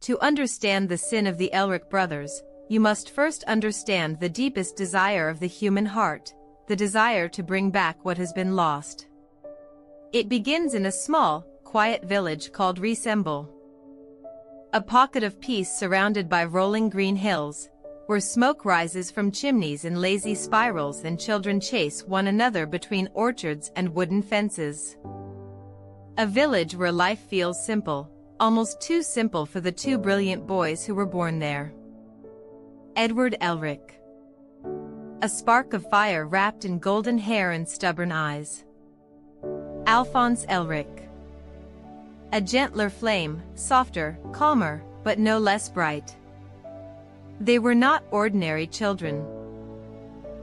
To understand the sin of the Elric brothers, you must first understand the deepest desire of the human heart, the desire to bring back what has been lost. It begins in a small, quiet village called Resemble. A pocket of peace surrounded by rolling green hills, where smoke rises from chimneys in lazy spirals and children chase one another between orchards and wooden fences. A village where life feels simple, almost too simple for the two brilliant boys who were born there. Edward Elric. A spark of fire wrapped in golden hair and stubborn eyes. Alphonse Elric. A gentler flame, softer, calmer, but no less bright. They were not ordinary children.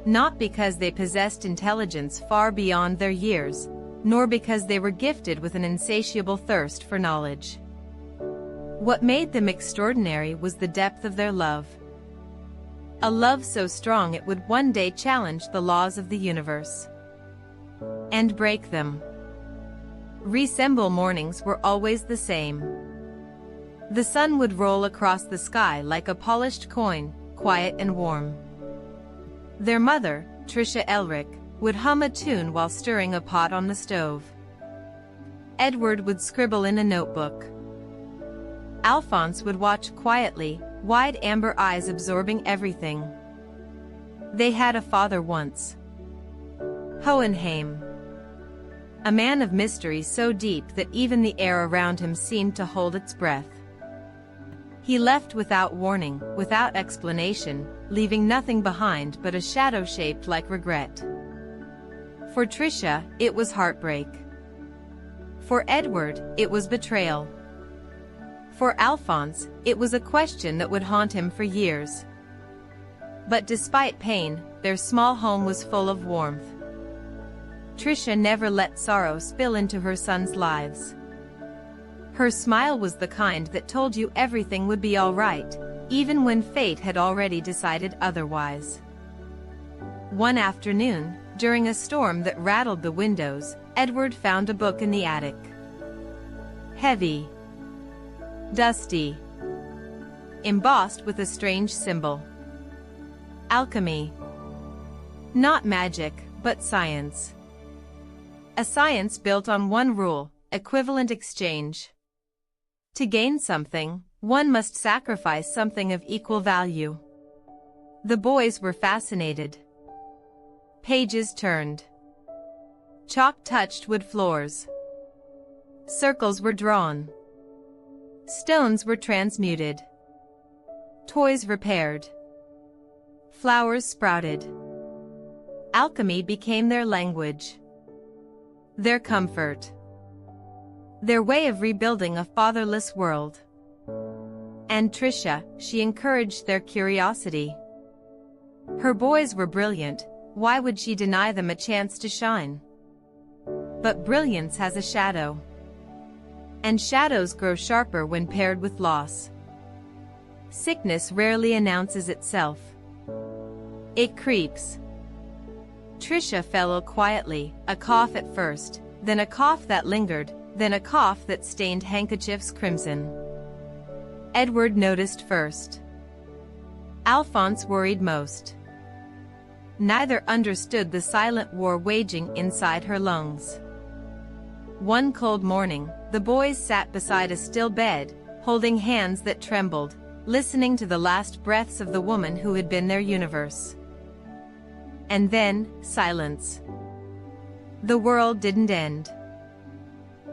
Not because they possessed intelligence far beyond their years, nor because they were gifted with an insatiable thirst for knowledge. What made them extraordinary was the depth of their love. A love so strong it would one day challenge the laws of the universe. And break them. Resemble mornings were always the same. The sun would roll across the sky like a polished coin, quiet and warm. Their mother, Tricia Elric, would hum a tune while stirring a pot on the stove. Edward would scribble in a notebook. Alphonse would watch quietly, wide amber eyes absorbing everything. They had a father once. Hohenheim. A man of mystery so deep that even the air around him seemed to hold its breath. He left without warning, without explanation, leaving nothing behind but a shadow shaped like regret. For Tricia, it was heartbreak. For Edward, it was betrayal. For Alphonse, it was a question that would haunt him for years. But despite pain, their small home was full of warmth. Tricia never let sorrow spill into her sons' lives. Her smile was the kind that told you everything would be all right, even when fate had already decided otherwise. One afternoon, during a storm that rattled the windows, Edward found a book in the attic. Heavy. Dusty. Embossed with a strange symbol. Alchemy. Not magic, but science. A science built on one rule: equivalent exchange. To gain something, one must sacrifice something of equal value. The boys were fascinated. Pages turned. Chalk touched wood floors. Circles were drawn. Stones were transmuted. Toys repaired. Flowers sprouted. Alchemy became their language. Their comfort. Their way of rebuilding a fatherless world. And Tricia, she encouraged their curiosity. Her boys were brilliant, why would she deny them a chance to shine? But brilliance has a shadow. And shadows grow sharper when paired with loss. Sickness rarely announces itself. It creeps. Tricia fell ill quietly, a cough at first, then a cough that lingered, then a cough that stained handkerchiefs crimson. Edward noticed first. Alphonse worried most. Neither understood the silent war waging inside her lungs. One cold morning, the boys sat beside a still bed, holding hands that trembled, listening to the last breaths of the woman who had been their universe. And then, silence. The world didn't end.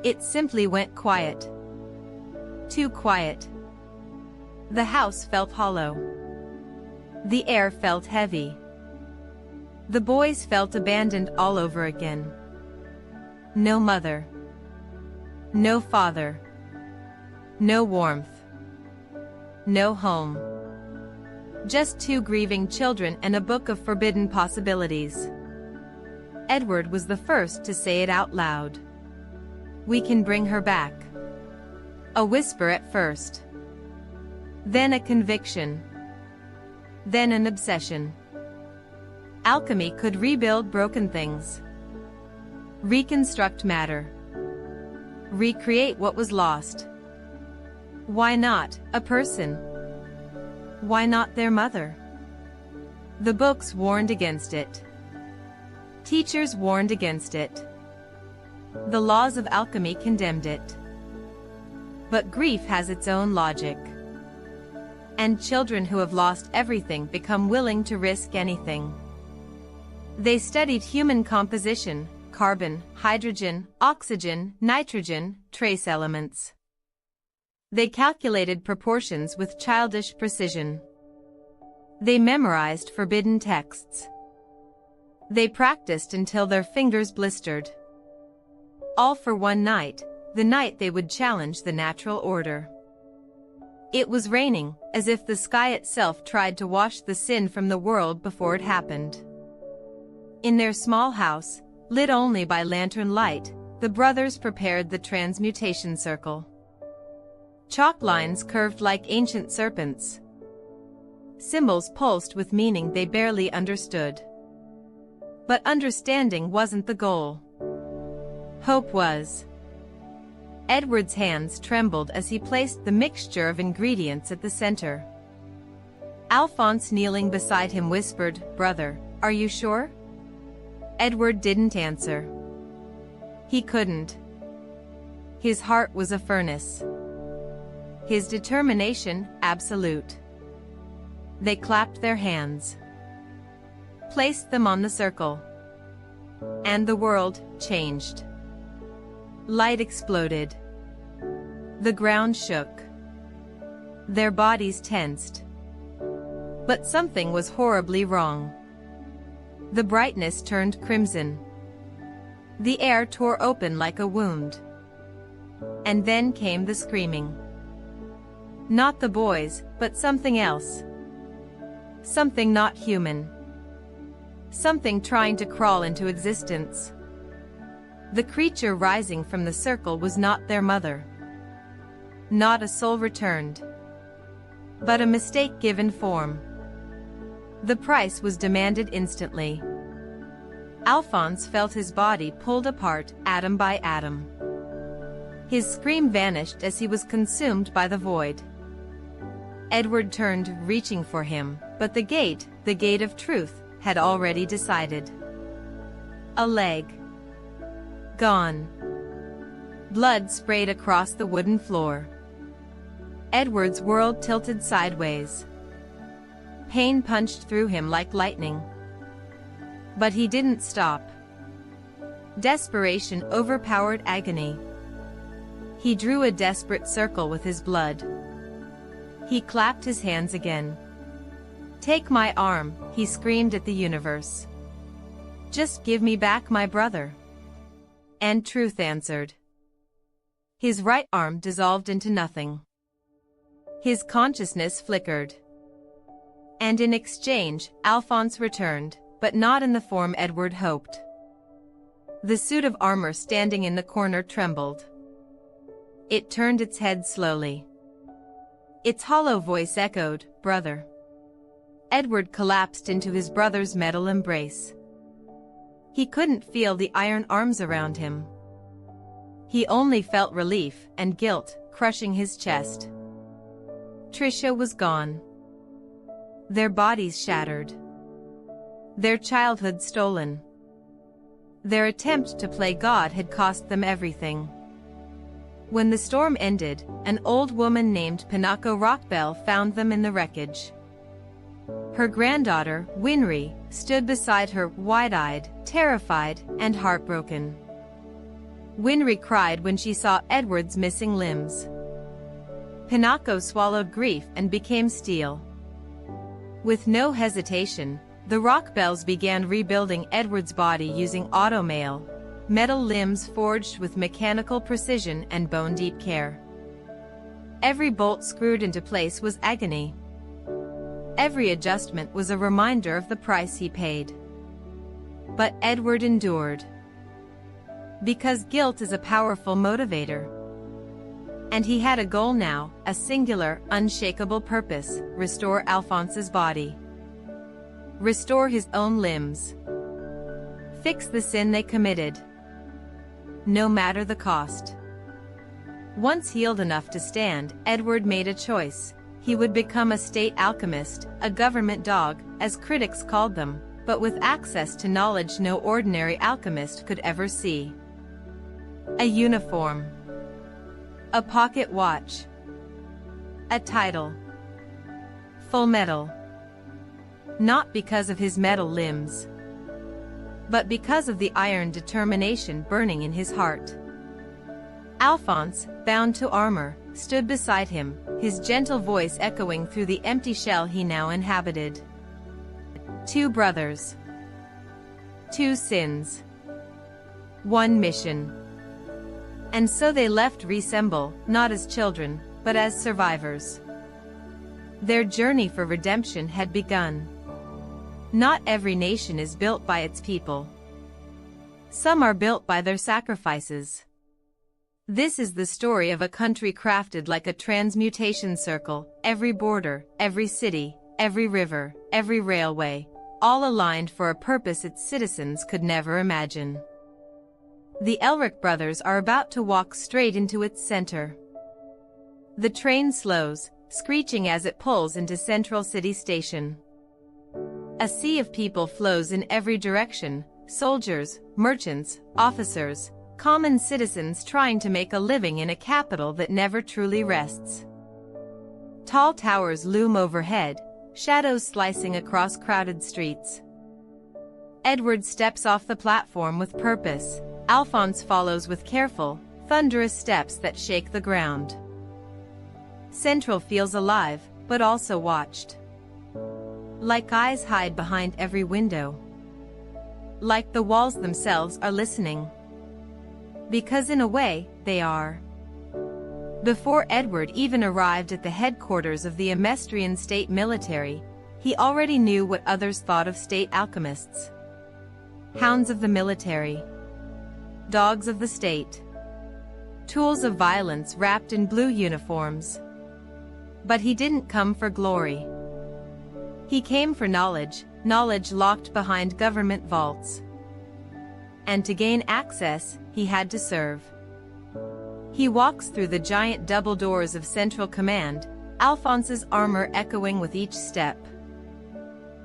It simply went quiet. Too quiet. The house felt hollow. The air felt heavy. The boys felt abandoned all over again. No mother. No father. No warmth. No home. Just two grieving children and a book of forbidden possibilities. Edward was the first to say it out loud. We can bring her back. A whisper at first. Then a conviction. Then an obsession. Alchemy could rebuild broken things. Reconstruct matter. Recreate what was lost. Why not a person? Why not their mother? The books warned against it. Teachers warned against it. The laws of alchemy condemned it. But grief has its own logic. And children who have lost everything become willing to risk anything. They studied human composition, carbon, hydrogen, oxygen, nitrogen, trace elements. They calculated proportions with childish precision. They memorized forbidden texts. They practiced until their fingers blistered. All for one night, the night they would challenge the natural order. It was raining, as if the sky itself tried to wash the sin from the world before it happened. In their small house, lit only by lantern light, the brothers prepared the transmutation circle. Chalk lines curved like ancient serpents. Symbols pulsed with meaning they barely understood. But understanding wasn't the goal. Hope was. Edward's hands trembled as he placed the mixture of ingredients at the center. Alphonse, kneeling beside him, whispered, "Brother, are you sure?" Edward didn't answer. He couldn't. His heart was a furnace. His determination, absolute. They clapped their hands. Placed them on the circle. And the world changed. Light exploded. The ground shook. Their bodies tensed. But something was horribly wrong. The brightness turned crimson. The air tore open like a wound. And then came the screaming. Not the boys, but something else. Something not human. Something trying to crawl into existence. The creature rising from the circle was not their mother. Not a soul returned. But a mistake given form. The price was demanded instantly. Alphonse felt his body pulled apart, atom by atom. His scream vanished as he was consumed by the void. Edward turned, reaching for him, but the gate of truth, had already decided. A leg. Gone. Blood sprayed across the wooden floor. Edward's world tilted sideways. Pain punched through him like lightning. But he didn't stop. Desperation overpowered agony. He drew a desperate circle with his blood. He clapped his hands again. "Take my arm," he screamed at the universe. "Just give me back my brother." And truth answered. His right arm dissolved into nothing. His consciousness flickered. And in exchange, Alphonse returned, but not in the form Edward hoped. The suit of armor standing in the corner trembled. It turned its head slowly. Its hollow voice echoed, "Brother." Edward collapsed into his brother's metal embrace. He couldn't feel the iron arms around him. He only felt relief and guilt crushing his chest. Tricia was gone. Their bodies shattered. Their childhood stolen. Their attempt to play God had cost them everything. When the storm ended, an old woman named Pinocchio Rockbell found them in the wreckage. Her granddaughter, Winry, stood beside her, wide-eyed, terrified, and heartbroken. Winry cried when she saw Edward's missing limbs. Pinocchio swallowed grief and became steel. With no hesitation, the Rockbells began rebuilding Edward's body using automail, metal limbs forged with mechanical precision and bone-deep care. Every bolt screwed into place was agony. Every adjustment was a reminder of the price he paid. But Edward endured. Because guilt is a powerful motivator. And he had a goal now, a singular, unshakable purpose: restore Alphonse's body. Restore his own limbs. Fix the sin they committed. No matter the cost. Once healed enough to stand, Edward made a choice. He would become a state alchemist, a government dog, as critics called them, but with access to knowledge no ordinary alchemist could ever see. A uniform. A pocket watch. A title. Fullmetal. Not because of his metal limbs, but because of the iron determination burning in his heart. Alphonse, bound to armor, stood beside him, his gentle voice echoing through the empty shell he now inhabited. 2 brothers. 2 sins. 1 mission. And so they left Resemble, not as children, but as survivors. Their journey for redemption had begun. Not every nation is built by its people. Some are built by their sacrifices. This is the story of a country crafted like a transmutation circle, every border, every city, every river, every railway, all aligned for a purpose its citizens could never imagine. The Elric brothers are about to walk straight into its center. The train slows, screeching as it pulls into Central City Station. A sea of people flows in every direction, soldiers, merchants, officers, common citizens trying to make a living in a capital that never truly rests. Tall towers loom overhead, shadows slicing across crowded streets. Edward steps off the platform with purpose. Alphonse follows with careful, thunderous steps that shake the ground. Central feels alive, but also watched. Like eyes hide behind every window. Like the walls themselves are listening. Because in a way, they are. Before Edward even arrived at the headquarters of the Amestrian state military, he already knew what others thought of state alchemists. Hounds of the military. Dogs of the state. Tools of violence wrapped in blue uniforms. But he didn't come for glory. He came for knowledge, knowledge locked behind government vaults. And to gain access, he had to serve. He walks through the giant double doors of Central Command, Alphonse's armor echoing with each step.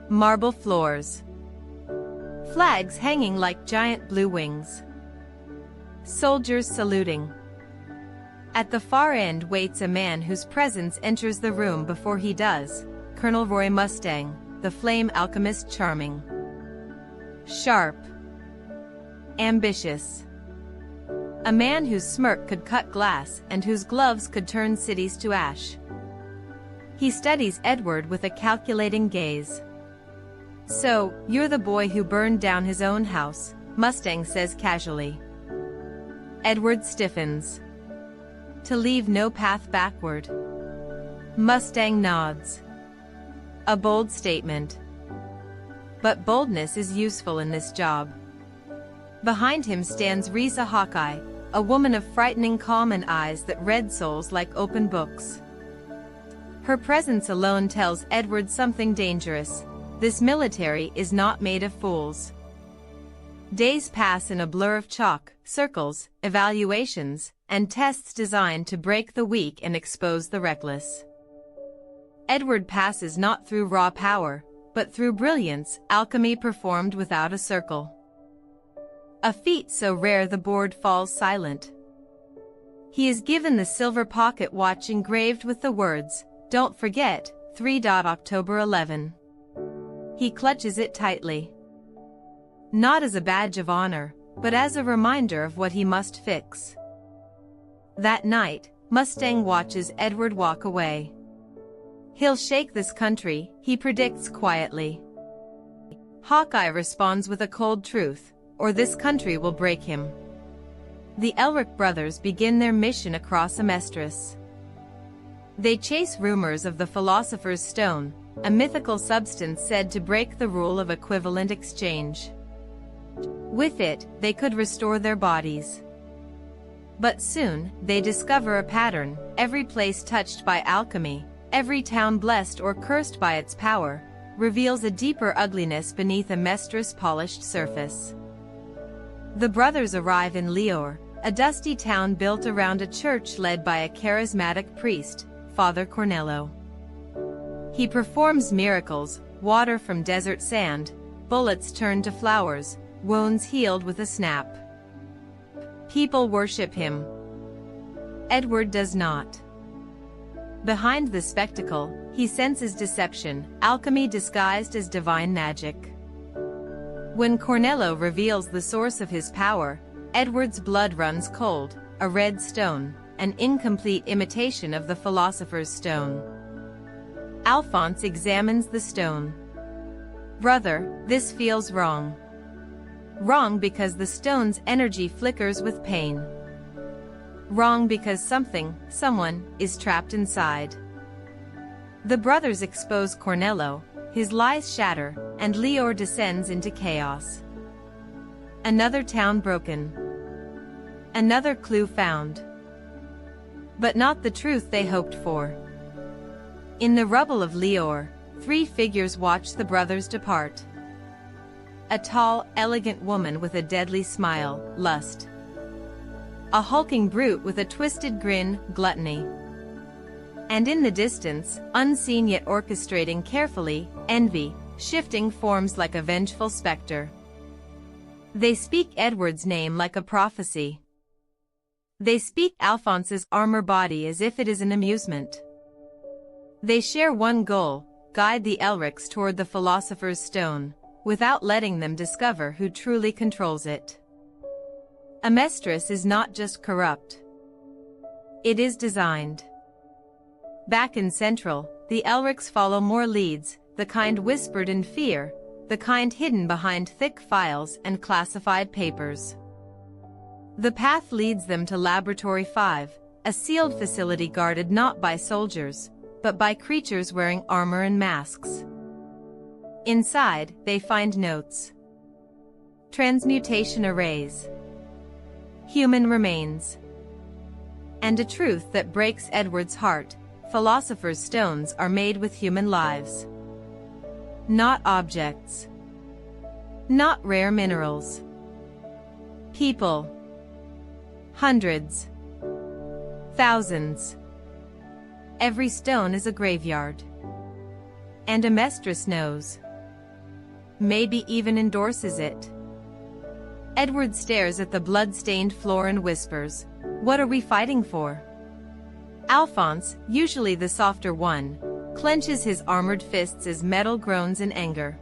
Marble floors. Flags hanging like giant blue wings. Soldiers saluting. At the far end waits a man whose presence enters the room before he does, Colonel Roy Mustang, the flame alchemist charming. Sharp. Ambitious. A man whose smirk could cut glass and whose gloves could turn cities to ash. He studies Edward with a calculating gaze. "So, you're the boy who burned down his own house," Mustang says casually. Edward stiffens. To leave no path backward. Mustang nods. A bold statement. But boldness is useful in this job. Behind him stands Risa Hawkeye, a woman of frightening calm and eyes that read souls like open books. Her presence alone tells Edward something dangerous. This military is not made of fools. Days pass in a blur of chalk, circles, evaluations, and tests designed to break the weak and expose the reckless. Edward passes not through raw power, but through brilliance, alchemy performed without a circle. A feat so rare the board falls silent. He is given the silver pocket watch engraved with the words, "Don't forget, 3. October 11. He clutches it tightly. Not as a badge of honor, but as a reminder of what he must fix. That night, Mustang watches Edward walk away. He'll shake this country, he predicts quietly. Hawkeye responds with a cold truth, or this country will break him. The Elric brothers begin their mission across Amestris. They chase rumors of the Philosopher's Stone, a mythical substance said to break the rule of equivalent exchange. With it, they could restore their bodies. But soon, they discover a pattern: every place touched by alchemy, every town blessed or cursed by its power, reveals a deeper ugliness beneath Amestris' polished surface. The brothers arrive in Lior, a dusty town built around a church led by a charismatic priest, Father Cornello. He performs miracles, water from desert sand, bullets turned to flowers, wounds healed with a snap. People worship him. Edward does not. Behind the spectacle, he senses deception, alchemy disguised as divine magic. When Cornello reveals the source of his power, Edward's blood runs cold, a red stone, an incomplete imitation of the Philosopher's stone. Alphonse examines the stone. Brother, this feels wrong. Wrong because the stone's energy flickers with pain. Wrong because someone, is trapped inside. The brothers expose Cornello, his lies shatter, and Lior descends into chaos. Another town broken. Another clue found. But not the truth they hoped for. In the rubble of Lior, 3 figures watch the brothers depart. A tall, elegant woman with a deadly smile, lust. A hulking brute with a twisted grin, gluttony. And in the distance, unseen yet orchestrating carefully, envy, shifting forms like a vengeful specter. They speak Edward's name like a prophecy. They speak Alphonse's armor body as if it is an amusement. They share one goal, guide the Elrics toward the Philosopher's Stone, without letting them discover who truly controls it. Amestris is not just corrupt. It is designed. Back in Central, the Elrics follow more leads, the kind whispered in fear, the kind hidden behind thick files and classified papers. The path leads them to Laboratory 5, a sealed facility guarded not by soldiers, but by creatures wearing armor and masks. Inside, they find notes. Transmutation arrays. Human remains. And a truth that breaks Edward's heart: Philosopher's stones are made with human lives. Not objects. Not rare minerals. People. Hundreds. Thousands. Every stone is a graveyard. And Amestris knows. Maybe even endorses it. Edward stares at the blood-stained floor and whispers, "What are we fighting for?" Alphonse, usually the softer one, clenches his armored fists as metal groans in anger.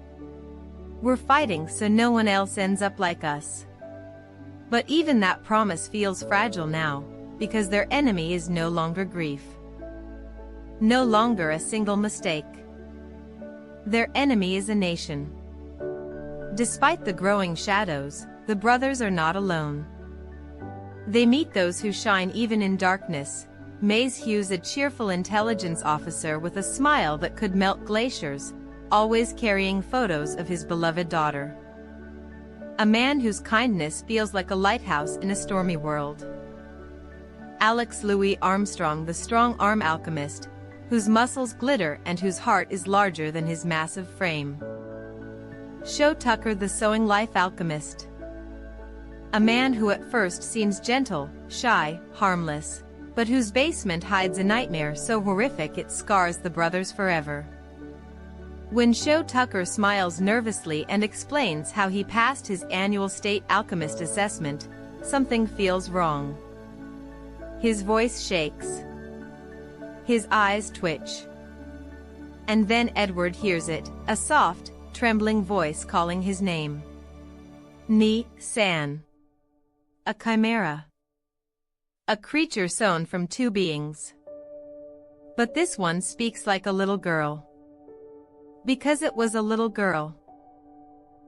"We're fighting so no one else ends up like us." But even that promise feels fragile now, because their enemy is no longer grief. No longer a single mistake. Their enemy is a nation. Despite the growing shadows, the brothers are not alone. They meet those who shine even in darkness. Maze Hughes, a cheerful intelligence officer with a smile that could melt glaciers, always carrying photos of his beloved daughter. A man whose kindness feels like a lighthouse in a stormy world. Alex Louis Armstrong, the strong-arm alchemist, whose muscles glitter and whose heart is larger than his massive frame. Sho Tucker, the sewing life alchemist. A man who at first seems gentle, shy, harmless, but whose basement hides a nightmare so horrific it scars the brothers forever. When Sho Tucker smiles nervously and explains how he passed his annual state alchemist assessment, something feels wrong. His voice shakes. His eyes twitch. And then Edward hears it, a soft, trembling voice calling his name. Ni-san. A chimera. A creature sewn from 2 beings. But this one speaks like a little girl. Because it was a little girl.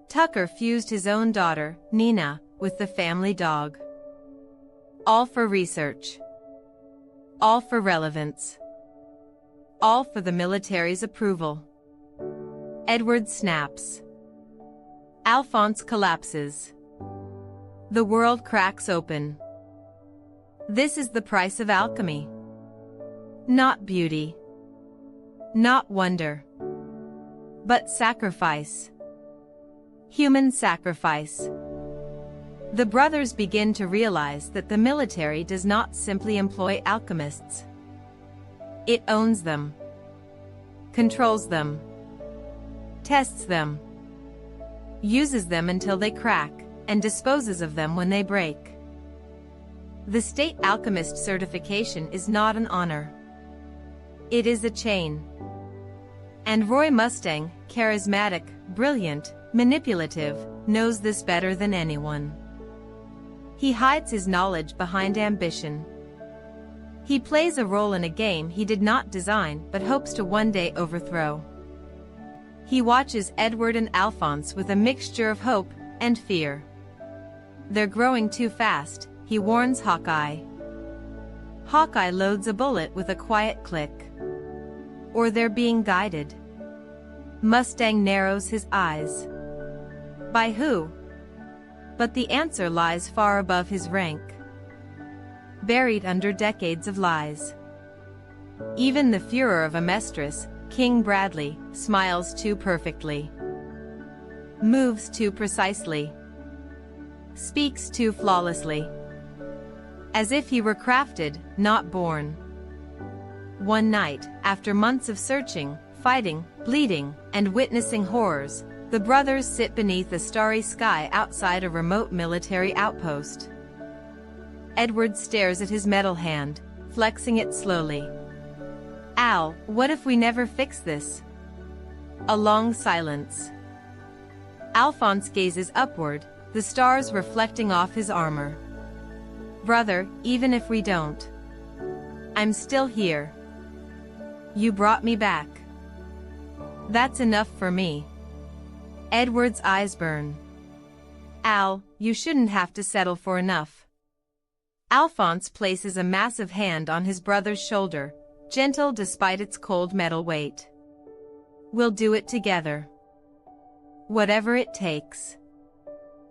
Tucker fused his own daughter, Nina, with the family dog. All for research. All for relevance. All for the military's approval. Edward snaps. Alphonse collapses. The world cracks open. This is the price of alchemy. Not beauty. Not wonder. But sacrifice. Human sacrifice. The brothers begin to realize that the military does not simply employ alchemists. It owns them, controls them, tests them, uses them until they crack, and disposes of them when they break. The state alchemist certification is not an honor. It is a chain. And Roy Mustang, charismatic, brilliant, manipulative, knows this better than anyone. He hides his knowledge behind ambition. He plays a role in a game he did not design but hopes to one day overthrow. He watches Edward and Alphonse with a mixture of hope and fear. They're growing too fast, he warns Hawkeye. Hawkeye loads a bullet with a quiet click. Or they're being guided. Mustang narrows his eyes. By who? But the answer lies far above his rank. Buried under decades of lies. Even the Führer of Amestris, King Bradley, smiles too perfectly. Moves too precisely. Speaks too flawlessly. As if he were crafted, not born. One night, after months of searching, fighting, bleeding, and witnessing horrors, the brothers sit beneath a starry sky outside a remote military outpost. Edward stares at his metal hand, flexing it slowly. Al, what if we never fix this? A long silence. Alphonse gazes upward, the stars reflecting off his armor. Brother, even if we don't, I'm still here. You brought me back. That's enough for me. Edward's eyes burn. Al, you shouldn't have to settle for enough. Alphonse places a massive hand on his brother's shoulder, gentle despite its cold metal weight. We'll do it together. Whatever it takes.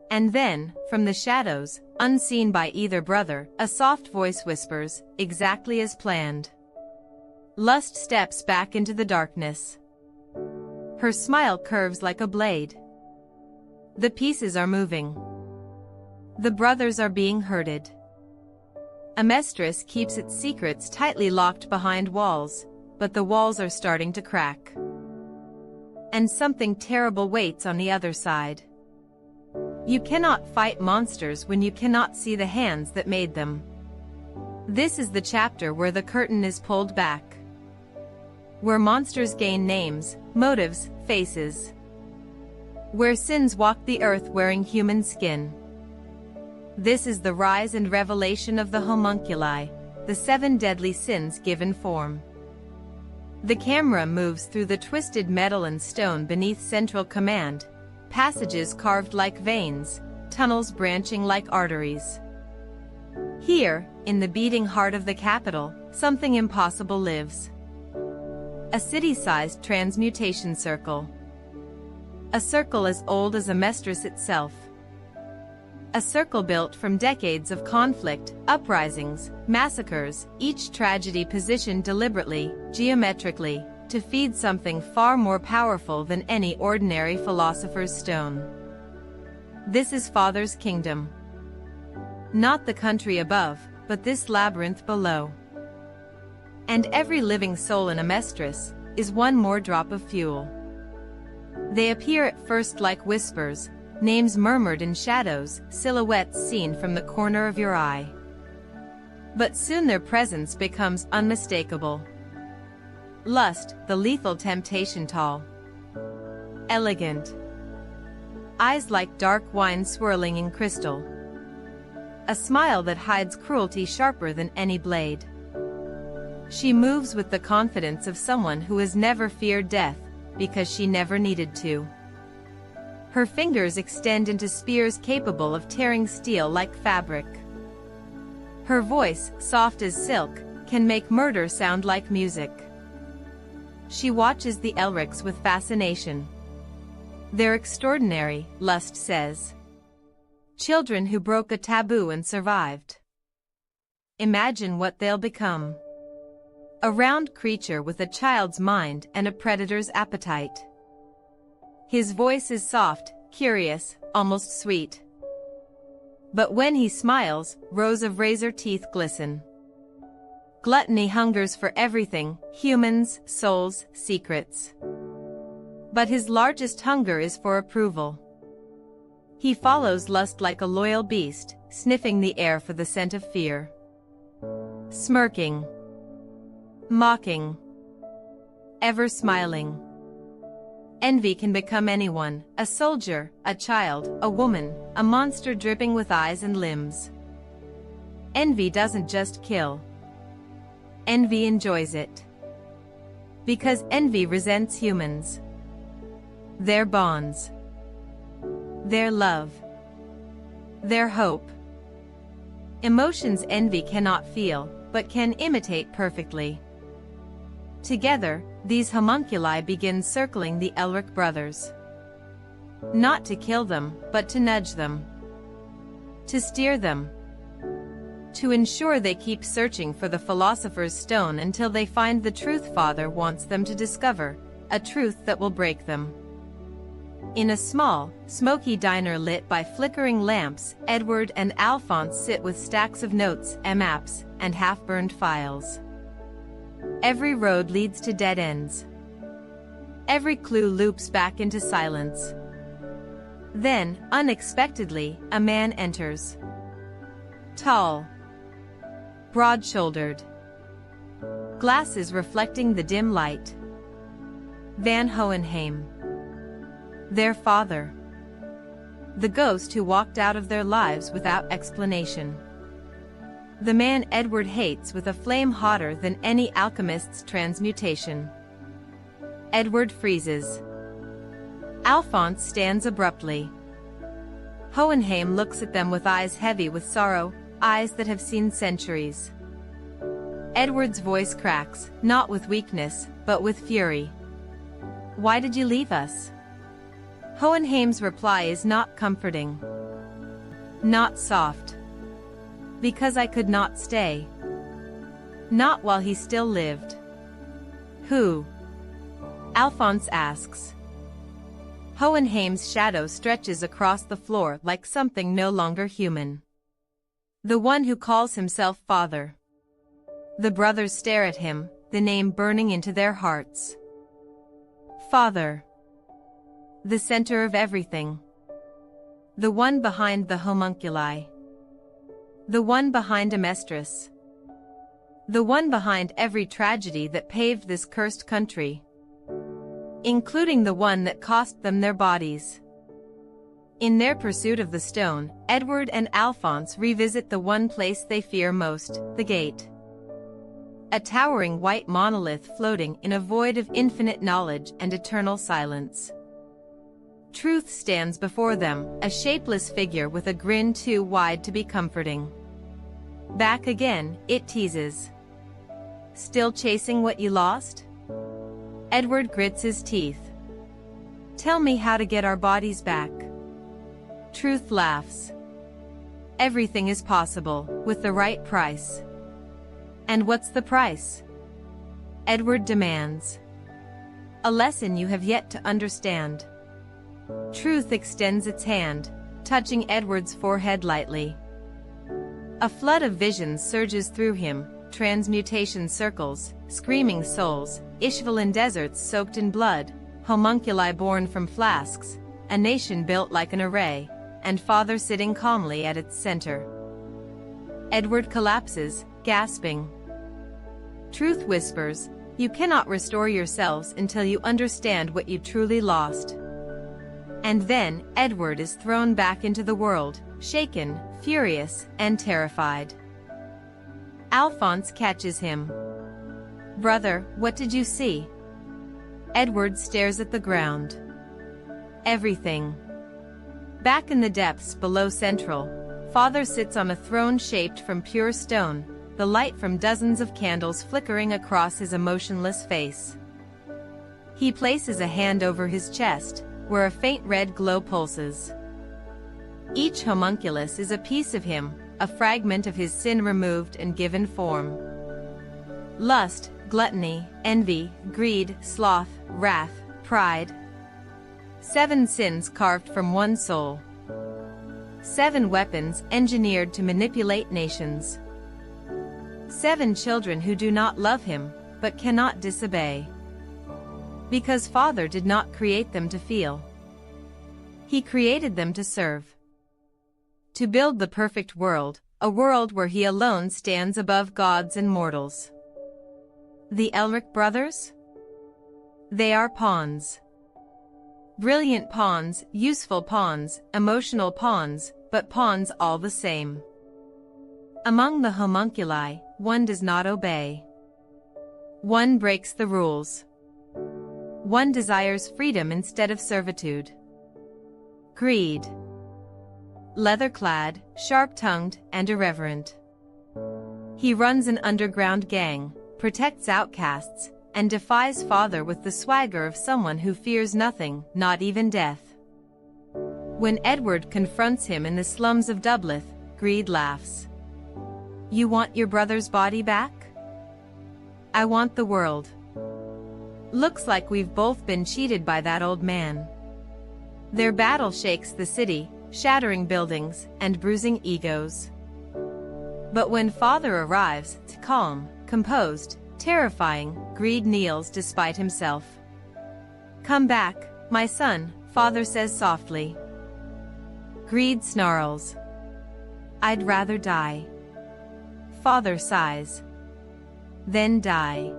And then, from the shadows, unseen by either brother, a soft voice whispers, exactly as planned. Lust steps back into the darkness. Her smile curves like a blade. The pieces are moving. The brothers are being herded. Amestris keeps its secrets tightly locked behind walls, but the walls are starting to crack. And something terrible waits on the other side. You cannot fight monsters when you cannot see the hands that made them. This is the chapter where the curtain is pulled back. Where monsters gain names, motives, faces. Where sins walk the earth wearing human skin. This is the rise and revelation of the Homunculi, the 7 deadly sins given form. The camera moves through the twisted metal and stone beneath Central Command, passages carved like veins, tunnels branching like arteries. Here, in the beating heart of the capital, something impossible lives. A city-sized transmutation circle. A circle as old as Amestris itself. A circle built from decades of conflict, uprisings, massacres, each tragedy positioned deliberately, geometrically, to feed something far more powerful than any ordinary philosopher's stone. This is Father's kingdom. Not the country above, but this labyrinth below. And every living soul in Amestris is one more drop of fuel. They appear at first like whispers, names murmured in shadows, silhouettes seen from the corner of your eye. But soon their presence becomes unmistakable. Lust, the lethal temptation, tall, elegant, eyes like dark wine swirling in crystal, a smile that hides cruelty sharper than any blade. She moves with the confidence of someone who has never feared death, because she never needed to. Her fingers extend into spears capable of tearing steel like fabric. Her voice, soft as silk, can make murder sound like music. She watches the Elrics with fascination. They're extraordinary, Lust says. Children who broke a taboo and survived. Imagine what they'll become. A round creature with a child's mind and a predator's appetite. His voice is soft, curious, almost sweet. But when he smiles, rows of razor teeth glisten. Gluttony hungers for everything, humans, souls, secrets. But his largest hunger is for approval. He follows lust like a loyal beast, sniffing the air for the scent of fear. Smirking. Mocking. Ever smiling. Envy can become anyone, a soldier, a child, a woman, a monster dripping with eyes and limbs. Envy doesn't just kill. Envy enjoys it. Because envy resents humans. Their bonds. Their love. Their hope. Emotions envy cannot feel, but can imitate perfectly. Together, these homunculi begin circling the Elric brothers. Not to kill them, but to nudge them. To steer them. To ensure they keep searching for the Philosopher's Stone until they find the truth Father wants them to discover, a truth that will break them. In a small, smoky diner lit by flickering lamps, Edward and Alphonse sit with stacks of notes, maps, and half-burned files. Every road leads to dead ends. Every clue loops back into silence. Then, unexpectedly, a man enters. Tall. Broad-shouldered. Glasses reflecting the dim light. Van Hohenheim. Their father. The ghost who walked out of their lives without explanation. The man Edward hates with a flame hotter than any alchemist's transmutation. Edward freezes. Alphonse stands abruptly. Hohenheim looks at them with eyes heavy with sorrow, eyes that have seen centuries. Edward's voice cracks, not with weakness, but with fury. Why did you leave us? Hohenheim's reply is not comforting. Not soft. Because I could not stay. Not while he still lived. Who? Alphonse asks. Hohenheim's shadow stretches across the floor like something no longer human. The one who calls himself Father. The brothers stare at him, the name burning into their hearts. Father. The center of everything. The one behind the homunculi. The one behind Amestris. The one behind every tragedy that paved this cursed country. Including the one that cost them their bodies. In their pursuit of the stone, Edward and Alphonse revisit the one place they fear most, the gate. A towering white monolith floating in a void of infinite knowledge and eternal silence. Truth stands before them, a shapeless figure with a grin too wide to be comforting. Back again, it teases. Still chasing what you lost? Edward grits his teeth. Tell me how to get our bodies back. Truth laughs. Everything is possible, with the right price. And what's the price? Edward demands. A lesson you have yet to understand. Truth extends its hand, touching Edward's forehead lightly. A flood of visions surges through him, transmutation circles, screaming souls, Ishvalan deserts soaked in blood, homunculi born from flasks, a nation built like an array, and Father sitting calmly at its center. Edward collapses, gasping. Truth whispers, you cannot restore yourselves until you understand what you truly lost. And then, Edward is thrown back into the world, shaken, furious, and terrified. Alphonse catches him. Brother, what did you see? Edward stares at the ground. Everything. Back in the depths below Central, Father sits on a throne shaped from pure stone, the light from dozens of candles flickering across his emotionless face. He places a hand over his chest, where a faint red glow pulses. Each homunculus is a piece of him, a fragment of his sin removed and given form. Lust, gluttony, envy, greed, sloth, wrath, pride. 7 sins carved from one soul. 7 weapons engineered to manipulate nations. 7 children who do not love him, but cannot disobey. Because Father did not create them to feel. He created them to serve. To build the perfect world, a world where he alone stands above gods and mortals. The Elric brothers? They are pawns. Brilliant pawns, useful pawns, emotional pawns, but pawns all the same. Among the homunculi, one does not obey. One breaks the rules. One desires freedom instead of servitude. Greed. Leather-clad, sharp-tongued, and irreverent. He runs an underground gang, protects outcasts, and defies Father with the swagger of someone who fears nothing, not even death. When Edward confronts him in the slums of Dublin, Greed laughs. You want your brother's body back? I want the world. Looks like we've both been cheated by that old man. Their battle shakes the city, shattering buildings and bruising egos. But when Father arrives, calm, composed, terrifying, Greed kneels despite himself. Come back, my son, Father says softly. Greed snarls. I'd rather die. Father sighs. Then die.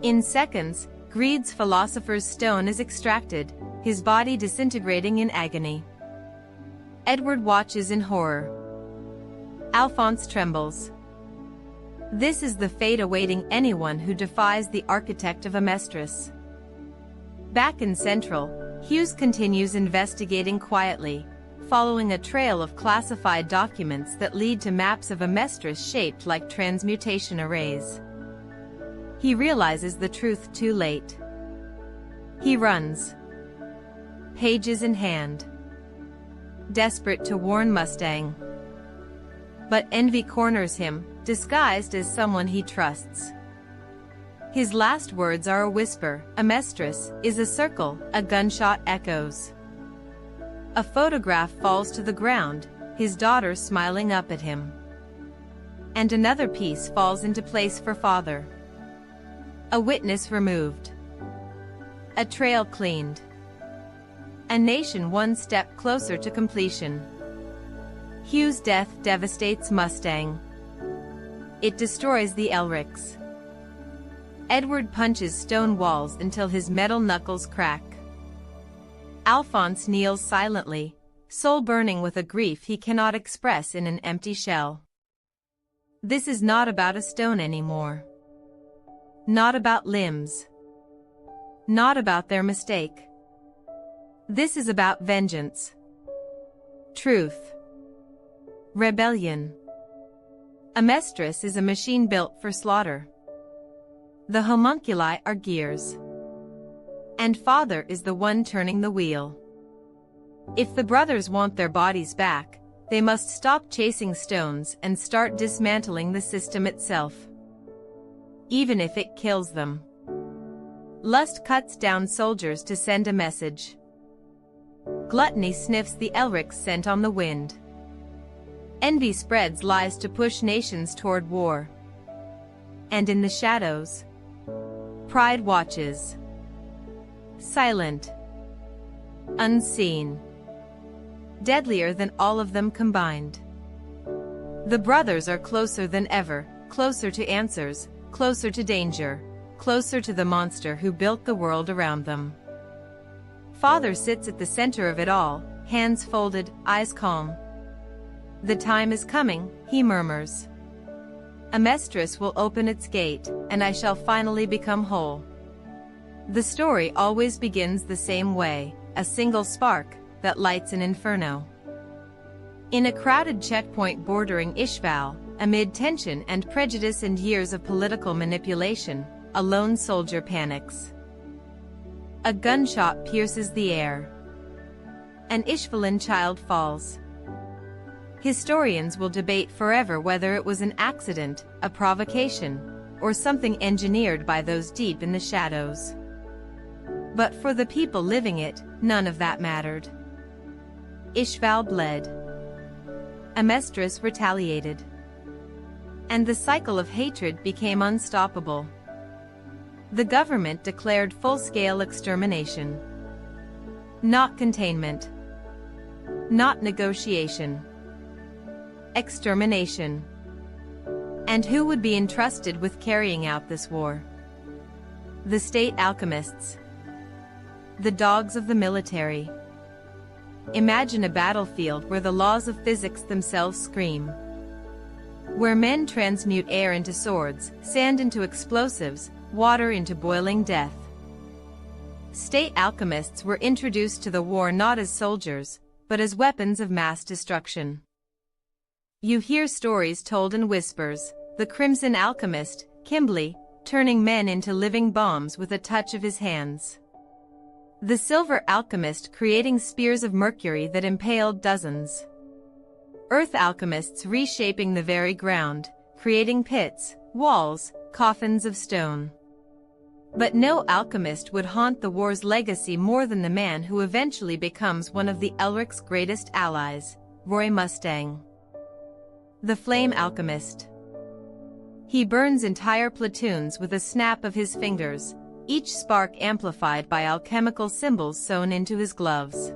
In seconds, Greed's Philosopher's Stone is extracted, his body disintegrating in agony. Edward watches in horror. Alphonse trembles. This is the fate awaiting anyone who defies the architect of Amestris. Back in Central, Hughes continues investigating quietly, following a trail of classified documents that lead to maps of Amestris shaped like transmutation arrays. He realizes the truth too late. He runs, pages in hand, desperate to warn Mustang. But envy corners him, disguised as someone he trusts. His last words are a whisper. Amestris is a circle, a gunshot echoes. A photograph falls to the ground, his daughter smiling up at him. And another piece falls into place for Father. A witness removed. A trail cleaned. A nation one step closer to completion. Hugh's death devastates Mustang. It destroys the Elrics. Edward punches stone walls until his metal knuckles crack. Alphonse kneels silently, soul burning with a grief he cannot express in an empty shell. This is not about a stone anymore. Not about limbs. Not about their mistake. This is about vengeance. Truth. Rebellion. Amestris is a machine built for slaughter. The homunculi are gears. And Father is the one turning the wheel. If the brothers want their bodies back, they must stop chasing stones and start dismantling the system itself. Even if it kills them. Lust cuts down soldiers to send a message. Gluttony sniffs the Elric's scent on the wind. Envy spreads lies to push nations toward war. And in the shadows, pride watches. Silent. Unseen. Deadlier than all of them combined. The brothers are closer than ever, closer to answers, closer to danger, closer to the monster who built the world around them. Father sits at the center of it all, hands folded, eyes calm. The time is coming, he murmurs. Amestris will open its gate, and I shall finally become whole. The story always begins the same way, a single spark that lights an inferno. In a crowded checkpoint bordering Ishval, amid tension and prejudice and years of political manipulation, a lone soldier panics. A gunshot pierces the air. An Ishvalan child falls. Historians will debate forever whether it was an accident, a provocation, or something engineered by those deep in the shadows. But for the people living it, none of that mattered. Ishval bled. Amestris retaliated. And the cycle of hatred became unstoppable. The government declared full-scale extermination. Not containment. Not negotiation. Extermination. And who would be entrusted with carrying out this war? The state alchemists. The dogs of the military. Imagine a battlefield where the laws of physics themselves scream. Where men transmute air into swords, sand into explosives, water into boiling death. State alchemists were introduced to the war not as soldiers, but as weapons of mass destruction. You hear stories told in whispers, the Crimson Alchemist, Kimberly, turning men into living bombs with a touch of his hands. The Silver Alchemist creating spears of mercury that impaled dozens. Earth alchemists reshaping the very ground, creating pits, walls, coffins of stone. But no alchemist would haunt the war's legacy more than the man who eventually becomes one of the Elric's greatest allies, Roy Mustang. The Flame Alchemist. He burns entire platoons with a snap of his fingers, each spark amplified by alchemical symbols sewn into his gloves.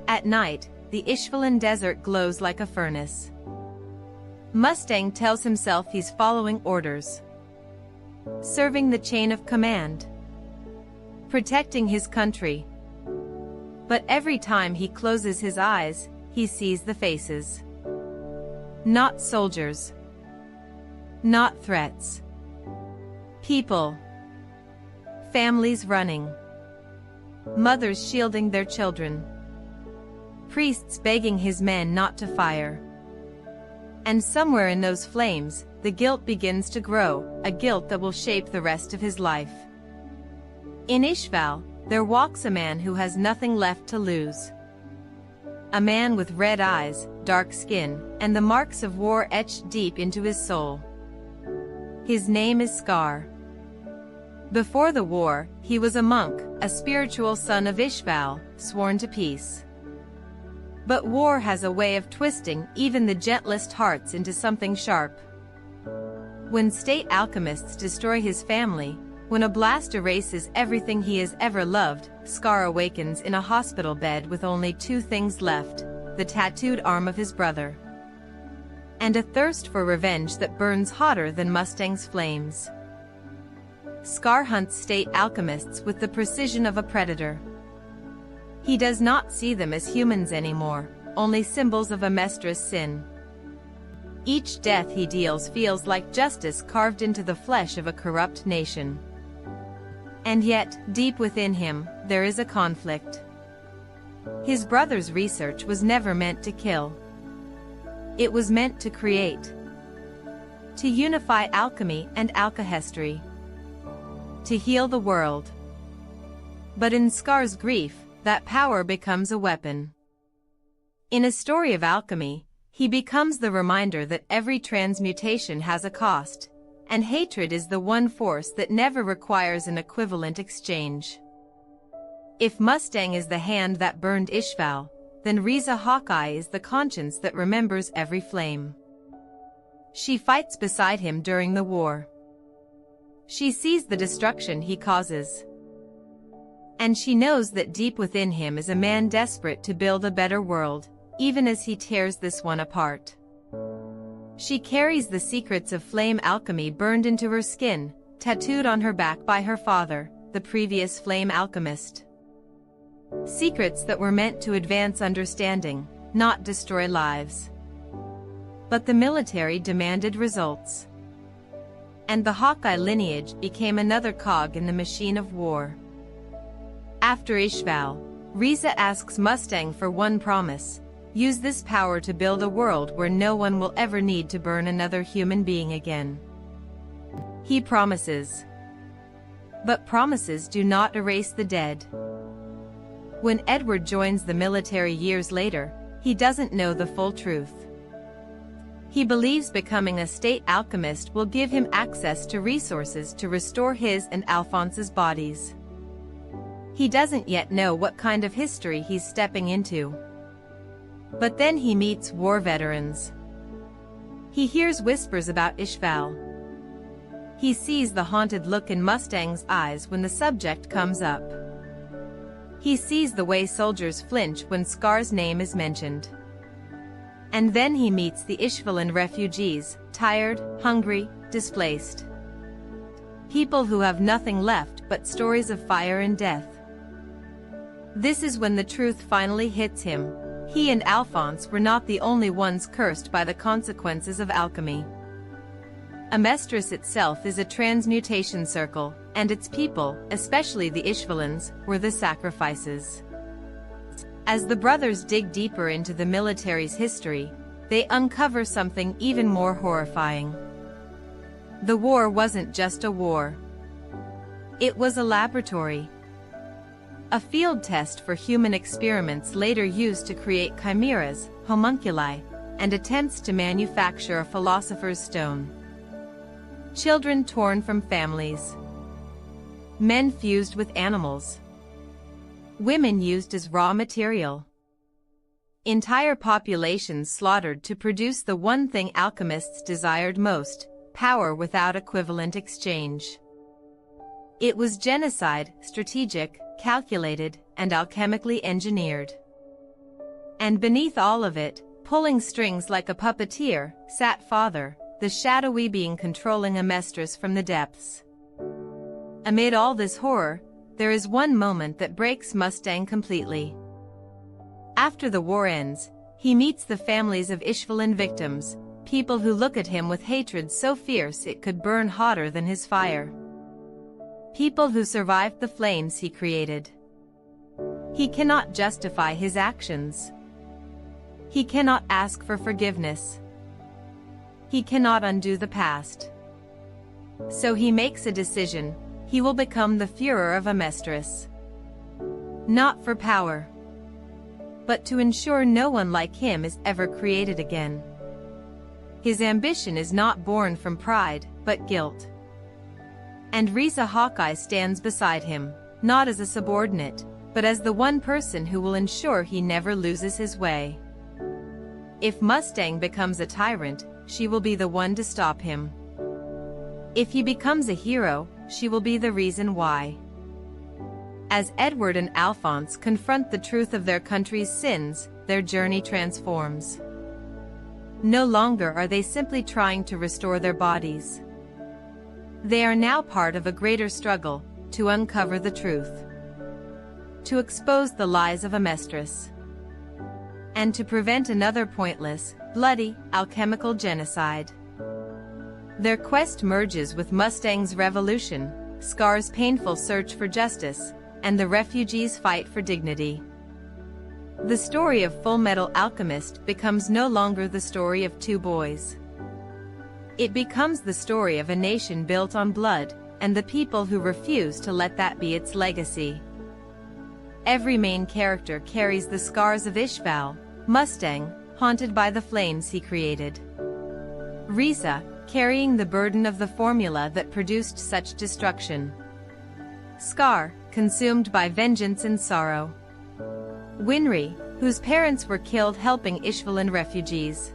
At night, the Ishvalan desert glows like a furnace. Mustang tells himself he's following orders. Serving the chain of command. Protecting his country. But every time he closes his eyes, he sees the faces. Not soldiers. Not threats. People. Families running. Mothers shielding their children. Priests begging his men not to fire. And somewhere in those flames, the guilt begins to grow, a guilt that will shape the rest of his life. In Ishval, there walks a man who has nothing left to lose. A man with red eyes, dark skin, and the marks of war etched deep into his soul. His name is Scar. Before the war, he was a monk, a spiritual son of Ishval, sworn to peace. But war has a way of twisting even the gentlest hearts into something sharp. When state alchemists destroy his family, when a blast erases everything he has ever loved, Scar awakens in a hospital bed with only two things left, the tattooed arm of his brother. And a thirst for revenge that burns hotter than Mustang's flames. Scar hunts state alchemists with the precision of a predator. He does not see them as humans anymore, only symbols of Amestris' sin. Each death he deals feels like justice carved into the flesh of a corrupt nation. And yet, deep within him, there is a conflict. His brother's research was never meant to kill. It was meant to create. To unify alchemy and alchemy. To heal the world. But in Scar's grief, that power becomes a weapon. In A Story of Alchemy, he becomes the reminder that every transmutation has a cost, and hatred is the one force that never requires an equivalent exchange. If Mustang is the hand that burned Ishval, then Riza Hawkeye is the conscience that remembers every flame. She fights beside him during the war. She sees the destruction he causes. And she knows that deep within him is a man desperate to build a better world, even as he tears this one apart. She carries the secrets of flame alchemy burned into her skin, tattooed on her back by her father, the previous flame alchemist. Secrets that were meant to advance understanding, not destroy lives. But the military demanded results. And the Hawkeye lineage became another cog in the machine of war. After Ishval, Riza asks Mustang for one promise: use this power to build a world where no one will ever need to burn another human being again. He promises. But promises do not erase the dead. When Edward joins the military years later, he doesn't know the full truth. He believes becoming a state alchemist will give him access to resources to restore his and Alphonse's bodies. He doesn't yet know what kind of history he's stepping into. But then he meets war veterans. He hears whispers about Ishval. He sees the haunted look in Mustang's eyes when the subject comes up. He sees the way soldiers flinch when Scar's name is mentioned. And then he meets the Ishvalan refugees, tired, hungry, displaced. People who have nothing left but stories of fire and death. This is when the truth finally hits him. He and Alphonse were not the only ones cursed by the consequences of alchemy. Amestris itself is a transmutation circle, and its people, especially the Ishvalans, were the sacrifices. As the brothers dig deeper into the military's history, they uncover something even more horrifying. The war wasn't just a war. It was a laboratory. A field test for human experiments later used to create chimeras, homunculi, and attempts to manufacture a philosopher's stone. Children torn from families. Men fused with animals. Women used as raw material. Entire populations slaughtered to produce the one thing alchemists desired most, power without equivalent exchange. It was genocide, strategic, calculated, and alchemically engineered. And beneath all of it, pulling strings like a puppeteer, sat Father, the shadowy being controlling Amestris from the depths. Amid all this horror, there is one moment that breaks Mustang completely. After the war ends, he meets the families of Ishvalan victims, people who look at him with hatred so fierce it could burn hotter than his fire. People who survived the flames he created. He cannot justify his actions. He cannot ask for forgiveness. He cannot undo the past. So he makes a decision: he will become the Führer of Amestris. Not for power, but to ensure no one like him is ever created again. His ambition is not born from pride, but guilt. And Risa Hawkeye stands beside him, not as a subordinate, but as the one person who will ensure he never loses his way. If Mustang becomes a tyrant, she will be the one to stop him. If he becomes a hero, she will be the reason why. As Edward and Alphonse confront the truth of their country's sins, their journey transforms. No longer are they simply trying to restore their bodies. They are now part of a greater struggle, to uncover the truth. To expose the lies of Amestris. And to prevent another pointless, bloody, alchemical genocide. Their quest merges with Mustang's revolution, Scar's painful search for justice, and the refugees' fight for dignity. The story of Fullmetal Alchemist becomes no longer the story of two boys. It becomes the story of a nation built on blood, and the people who refuse to let that be its legacy. Every main character carries the scars of Ishval, Mustang, haunted by the flames he created. Risa, carrying the burden of the formula that produced such destruction. Scar, consumed by vengeance and sorrow. Winry, whose parents were killed helping Ishvalan refugees.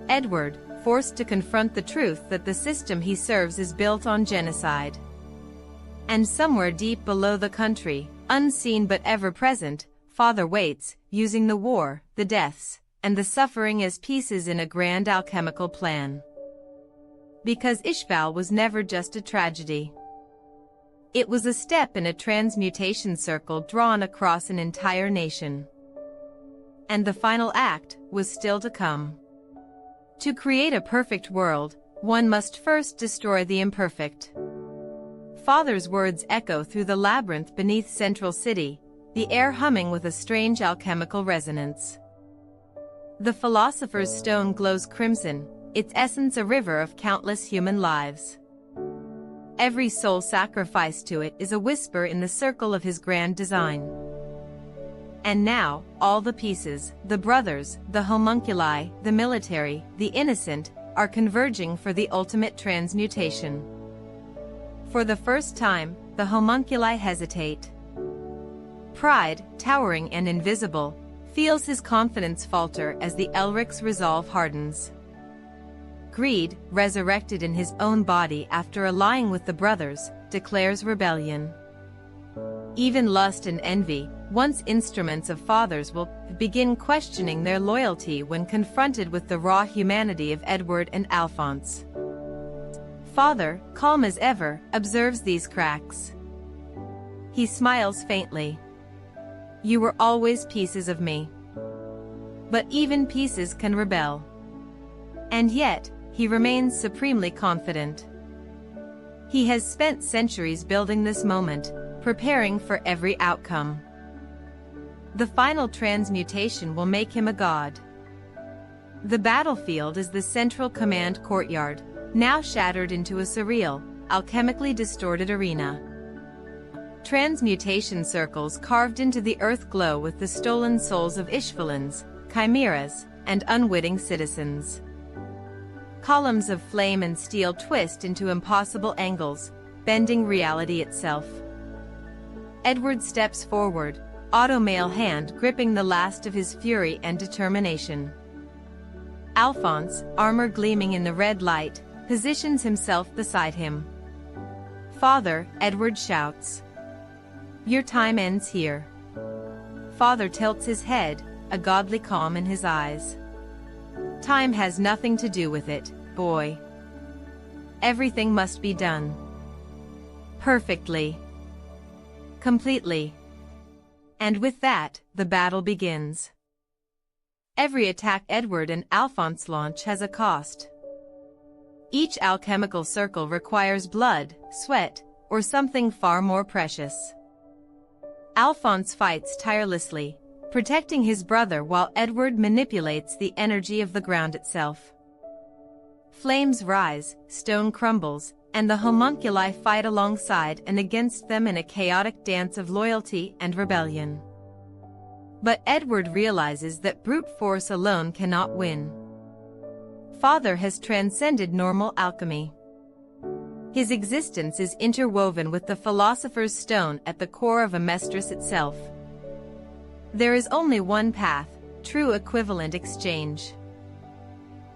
Edward, forced to confront the truth that the system he serves is built on genocide. And somewhere deep below the country, unseen but ever present, Father waits, using the war, the deaths, and the suffering as pieces in a grand alchemical plan. Because Ishval was never just a tragedy. It was a step in a transmutation circle drawn across an entire nation. And the final act was still to come. To create a perfect world, one must first destroy the imperfect. Father's words echo through the labyrinth beneath Central City, the air humming with a strange alchemical resonance. The Philosopher's stone glows crimson, its essence a river of countless human lives. Every soul sacrificed to it is a whisper in the circle of his grand design. And now, all the pieces, the brothers, the homunculi, the military, the innocent, are converging for the ultimate transmutation. For the first time, the homunculi hesitate. Pride, towering and invisible, feels his confidence falter as the Elric's resolve hardens. Greed, resurrected in his own body after allying with the brothers, declares rebellion. Even lust and envy, once instruments of fathers, will begin questioning their loyalty when confronted with the raw humanity of Edward and Alphonse. Father, calm as ever, observes these cracks. He smiles faintly. You were always pieces of me. But even pieces can rebel. And yet, he remains supremely confident. He has spent centuries building this moment, preparing for every outcome. The final transmutation will make him a god. The battlefield is the central command courtyard, now shattered into a surreal, alchemically distorted arena. Transmutation circles carved into the earth glow with the stolen souls of Ishvalans, chimeras, and unwitting citizens. Columns of flame and steel twist into impossible angles, bending reality itself. Edward steps forward, automail hand gripping the last of his fury and determination. Alphonse, armor gleaming in the red light, positions himself beside him. Father, Edward shouts. Your time ends here. Father tilts his head, a godly calm in his eyes. Time has nothing to do with it, boy. Everything must be done. Perfectly. Completely. And with that, the battle begins. Every attack Edward and Alphonse launch has a cost. Each alchemical circle requires blood, sweat, or something far more precious. Alphonse fights tirelessly, protecting his brother while Edward manipulates the energy of the ground itself. Flames rise, stone crumbles, and the homunculi fight alongside and against them in a chaotic dance of loyalty and rebellion. But Edward realizes that brute force alone cannot win. Father has transcended normal alchemy. His existence is interwoven with the Philosopher's Stone at the core of Amestris itself. There is only one path, true equivalent exchange.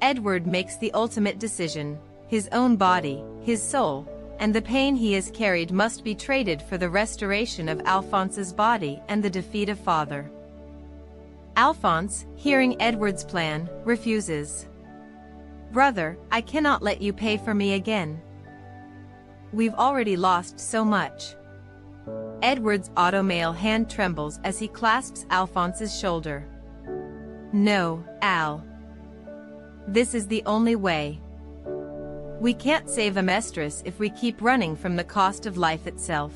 Edward makes the ultimate decision. His own body, his soul, and the pain he has carried must be traded for the restoration of Alphonse's body and the defeat of Father. Alphonse, hearing Edward's plan, refuses. Brother, I cannot let you pay for me again. We've already lost so much. Edward's automail hand trembles as he clasps Alphonse's shoulder. No, Al. This is the only way. We can't save Amestris if we keep running from the cost of life itself.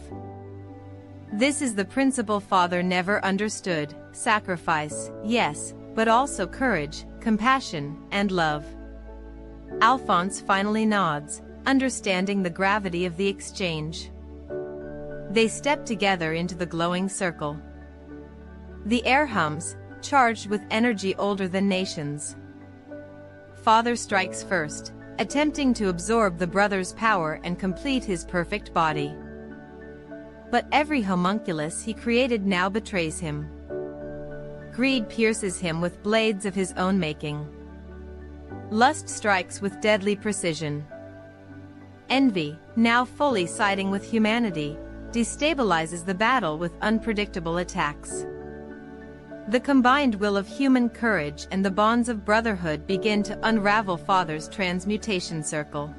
This is the principle Father never understood: sacrifice, yes, but also courage, compassion, and love. Alphonse finally nods, understanding the gravity of the exchange. They step together into the glowing circle. The air hums, charged with energy older than nations. Father strikes first, attempting to absorb the brother's power and complete his perfect body. But every homunculus he created now betrays him. Greed pierces him with blades of his own making. Lust strikes with deadly precision. Envy, now fully siding with humanity, destabilizes the battle with unpredictable attacks. The combined will of human courage and the bonds of brotherhood begin to unravel Father's transmutation circle.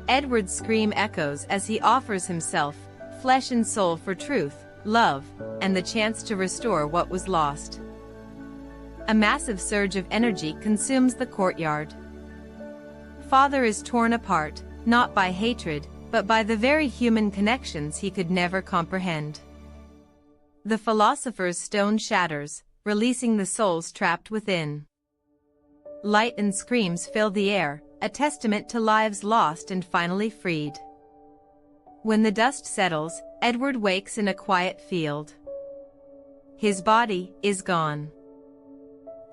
Edward's scream echoes as he offers himself, flesh and soul, for truth, love, and the chance to restore what was lost. A massive surge of energy consumes the courtyard. Father is torn apart, not by hatred, but by the very human connections he could never comprehend. The Philosopher's Stone shatters, releasing the souls trapped within. Light and screams fill the air, a testament to lives lost and finally freed. When the dust settles, Edward wakes in a quiet field. His body is gone.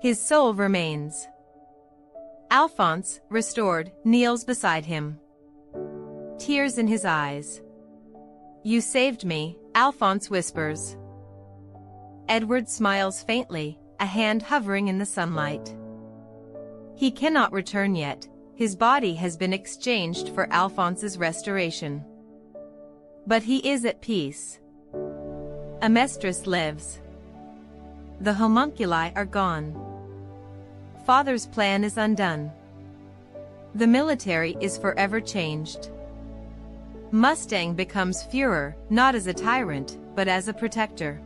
His soul remains. Alphonse, restored, kneels beside him. Tears in his eyes. You saved me, Alphonse whispers. Edward smiles faintly, a hand hovering in the sunlight. He cannot return yet. His body has been exchanged for Alphonse's restoration. But he is at peace. Amestris lives. The homunculi are gone. Father's plan is undone. The military is forever changed. Mustang becomes Führer, not as a tyrant, but as a protector.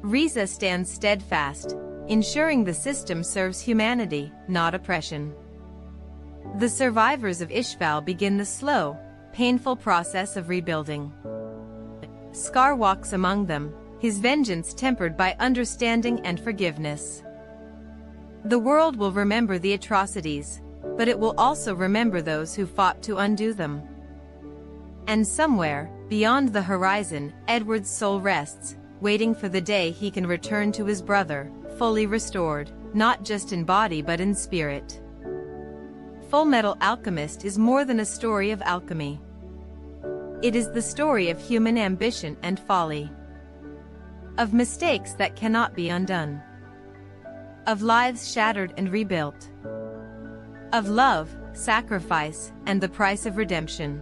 Riza stands steadfast, ensuring the system serves humanity, not oppression. The survivors of Ishval begin the slow, painful process of rebuilding. Scar walks among them, his vengeance tempered by understanding and forgiveness. The world will remember the atrocities, but it will also remember those who fought to undo them. And somewhere, beyond the horizon, Edward's soul rests, waiting for the day he can return to his brother, fully restored, not just in body but in spirit. Fullmetal Alchemist is more than a story of alchemy. It is the story of human ambition and folly. Of mistakes that cannot be undone. Of lives shattered and rebuilt. Of love, sacrifice, and the price of redemption.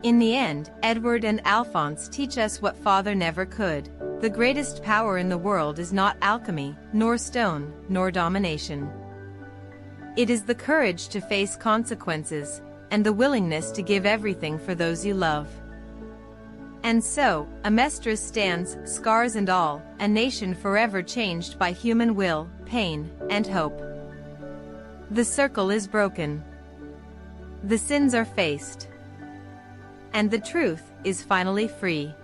In the end, Edward and Alphonse teach us what Father never could. The greatest power in the world is not alchemy, nor stone, nor domination. It is the courage to face consequences, and the willingness to give everything for those you love. And so, Amestris stands, scars and all, a nation forever changed by human will, pain, and hope. The circle is broken. The sins are faced. And the truth is finally free.